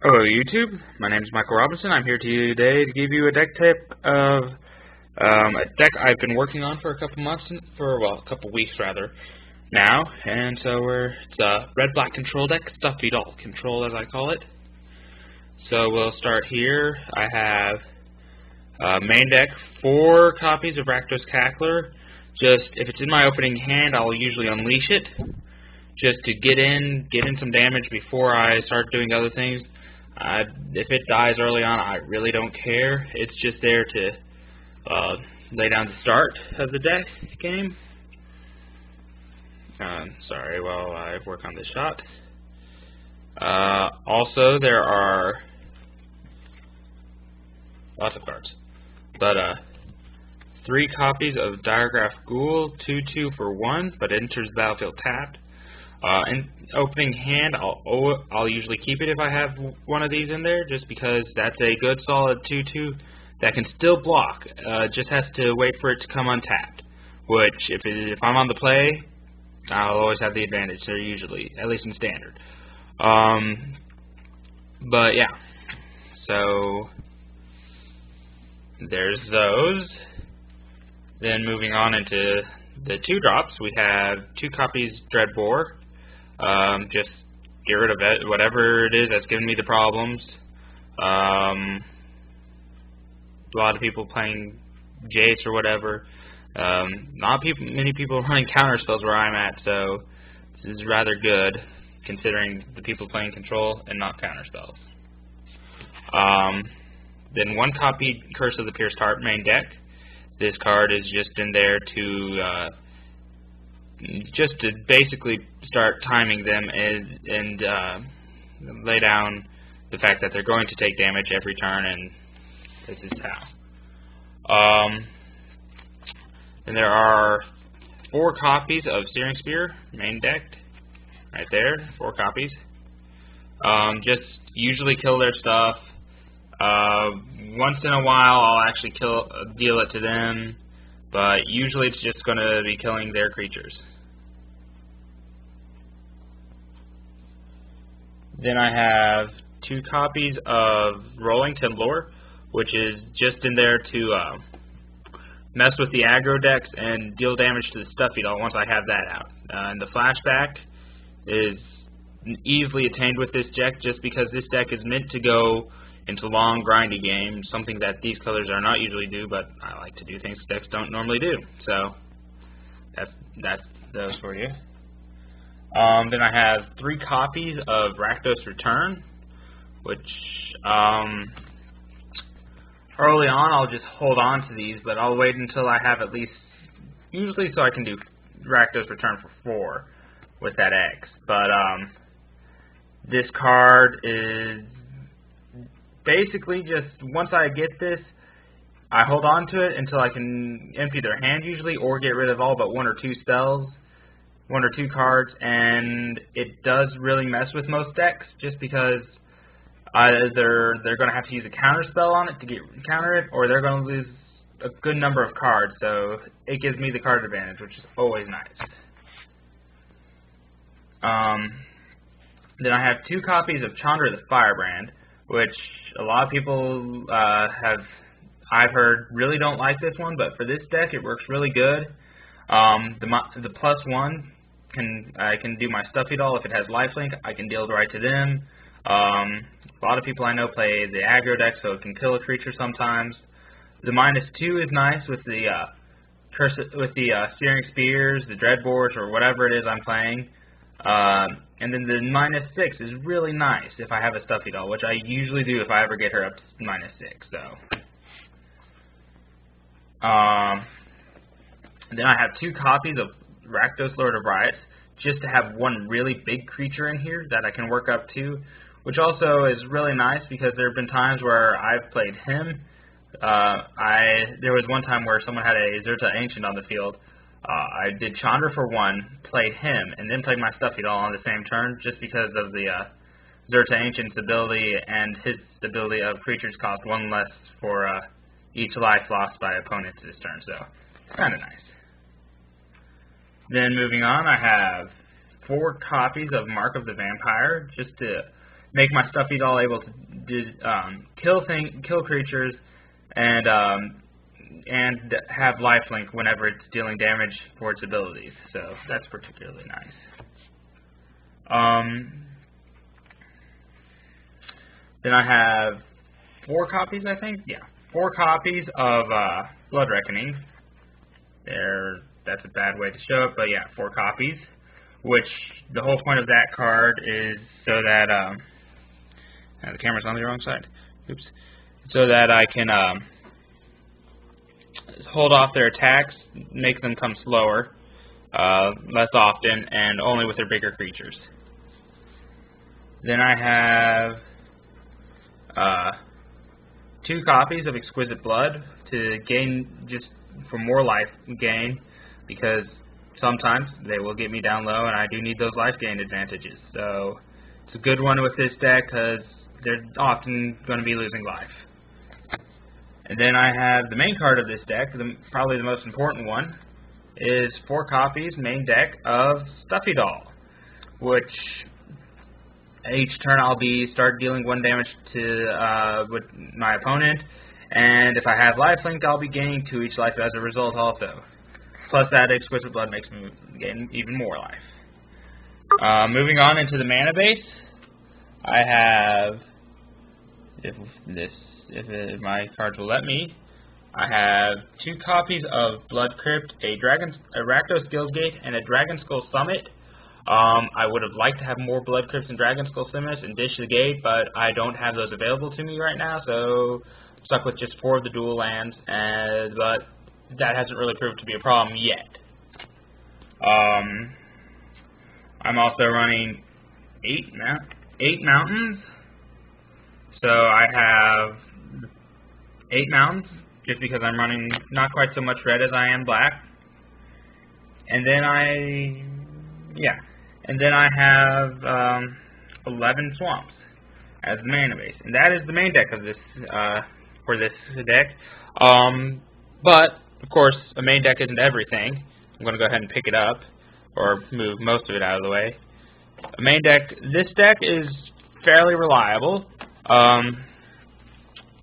Hello YouTube, my name is Michael Robinson. I'm here to you today to give you a deck tip of a deck I've been working on for a couple months, a couple weeks rather, now. And so it's a red-black control deck, Stuffy doll control as I call it. So we'll start here. I have main deck, 4 copies of Rakdos Cackler. Just, if it's in my opening hand, I'll usually unleash it, just to get in some damage before I start doing other things. If it dies early on, I really don't care. It's just there to lay down the start of the deck game. Sorry, while I work on this shot. Also, there are lots of cards, but 3 copies of Diagraph Ghoul, 2/2 for 1, but enters the battlefield tapped. In opening hand, I'll usually keep it if I have one of these in there, just because that's a good solid 2/2 that can still block. Just has to wait for it to come untapped. Which, if I'm on the play, I'll always have the advantage there usually, at least in standard. But yeah, so there's those. Then moving on into the 2-drops, we have 2 copies Dreadbore. Just get rid of it, whatever it is that's giving me the problems. A lot of people playing Jace or whatever. Not many people running counter spells where I'm at, so this is rather good considering the people playing control and not counter spells. Then 1 copy Curse of the Pierced Heart main deck. This card is just in there to basically start timing them and lay down the fact that they're going to take damage every turn, and this is how. And there are 4 copies of Searing Spear main deck, right there, 4 copies. Just usually kill their stuff. Once in a while, I'll actually deal it to them, but usually it's just going to be killing their creatures. Then I have 2 copies of Rolling Timblor, which is just in there to mess with the aggro decks and deal damage to the Stuffy doll once I have that out. And the flashback is easily attained with this deck, just because this deck is meant to go into long, grindy games, something that these colors are not usually do, but I like to do things decks don't normally do. So that's those for you. Then I have 3 copies of Rakdos Return, which early on I'll just hold on to these, but I'll wait until I have at least, usually so I can do Rakdos Return for 4 with that X. But this card is basically just, once I get this, I hold on to it until I can empty their hand usually, or get rid of all but 1 or 2 spells, 1 or 2 cards, and it does really mess with most decks, just because they're going to have to use a counter spell on it to counter it, or they're going to lose a good number of cards, so it gives me the card advantage, which is always nice. Then I have 2 copies of Chandra the Firebrand, which a lot of people I've heard really don't like this one, but for this deck it works really good. The +1 I can do my Stuffy doll. If it has lifelink, I can deal right to them. A lot of people I know play the aggro deck, so it can kill a creature sometimes. The -2 is nice with the Searing Spears, the Dreadboards, or whatever it is I'm playing. And then the -6 is really nice if I have a Stuffy doll, which I usually do if I ever get her up to -6. So, then I have 2 copies of Rakdos Lord of Riots, just to have 1 really big creature in here that I can work up to, which also is really nice because there have been times where I've played him. There was one time where someone had a Zerta Ancient on the field. I did Chandra for 1, played him, and then played my Stuffy doll on the same turn, just because of the Zerta Ancient's ability and his ability of creatures cost 1 less for each life lost by opponents this turn, so it's kind of nice. Then moving on, I have 4 copies of Mark of the Vampire, just to make my Stuffy doll able to kill creatures and have lifelink whenever it's dealing damage for its abilities. So that's particularly nice. Then I have 4 copies, I think. Yeah, 4 copies of Blood Reckoning. That's a bad way to show it, but yeah, 4 copies. Which the whole point of that card is so that the camera's on the wrong side. Oops. So that I can hold off their attacks, make them come slower, less often, and only with their bigger creatures. Then I have 2 copies of Exquisite Blood to gain just for more life gain, because sometimes they will get me down low and I do need those life gain advantages. So it's a good one with this deck because they're often going to be losing life. And then I have the main card of this deck, probably the most important one, is 4 copies, main deck, of Stuffy Doll, which each turn I'll start dealing 1 damage to with my opponent, and if I have lifelink, I'll be gaining 2 each life as a result also. Plus that Exquisite Blood makes me gain even more life. Moving on into the mana base, I have, if my cards will let me, I have 2 copies of Blood Crypt, a Rakdos Guildgate, and a Dragon Skull Summit. I would have liked to have more Blood Crypts and Dragon Skull Summits and Dish the Gate, but I don't have those available to me right now, so I'm stuck with just 4 of the dual lands, but that hasn't really proved to be a problem yet. I'm also running 8 mountains, so I have 8 mountains, just because I'm running not quite so much red as I am black. And then I have 11 swamps as the mana base, and that is the main deck of this for this deck. But of course, a main deck isn't everything. I'm going to go ahead and pick it up, or move most of it out of the way. A main deck. This deck is fairly reliable.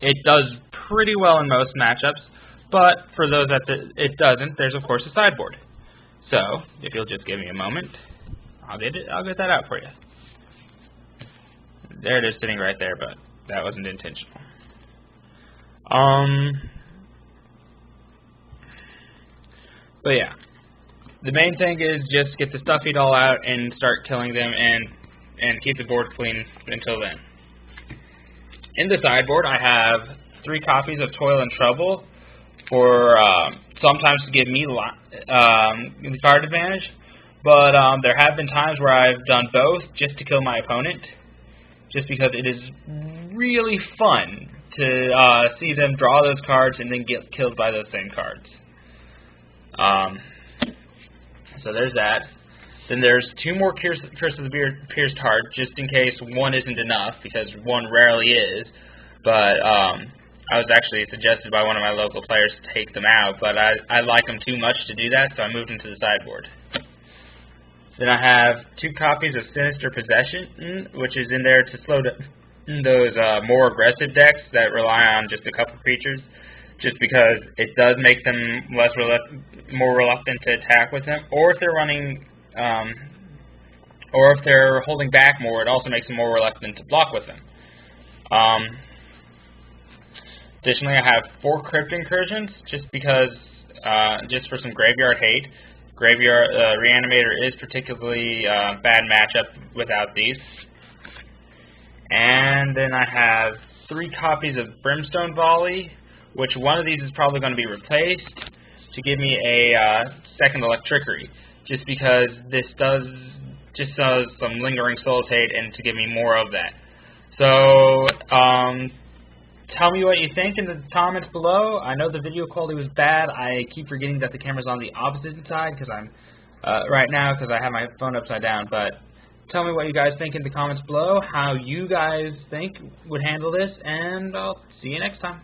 It does pretty well in most matchups, but for those that it doesn't, there's of course a sideboard. So if you'll just give me a moment, I'll get that out for you. There it is, sitting right there, but that wasn't intentional. But yeah, the main thing is just get the Stuffy Doll out and start killing them, and keep the board clean until then. In the sideboard, I have 3 copies of Toil and Trouble for sometimes to give me the card advantage, but there have been times where I've done both just to kill my opponent, just because it is really fun to see them draw those cards and then get killed by those same cards. So there's that. Then there's 2 more Curse of the Pierced Heart, just in case one isn't enough, because one rarely is. But I was actually suggested by one of my local players to take them out, but I like them too much to do that, so I moved them to the sideboard. Then I have 2 copies of Sinister Possession, which is in there to slow down those more aggressive decks that rely on just a couple creatures, just because it does make them more reluctant to attack with them, or if they're running, or if they're holding back more, it also makes them more reluctant to block with them. Additionally, I have 4 Crypt Incursions, just because, just for some graveyard hate. Graveyard Reanimator is particularly bad matchup without these. And then I have 3 copies of Brimstone Volley, which one of these is probably going to be replaced to give me a second Electrickery, just because this does some lingering Soul's Hate and to give me more of that. So, tell me what you think in the comments below. I know the video quality was bad. I keep forgetting that the camera's on the opposite side because I'm right now because I have my phone upside down. But tell me what you guys think in the comments below, how you guys think would handle this, and I'll see you next time.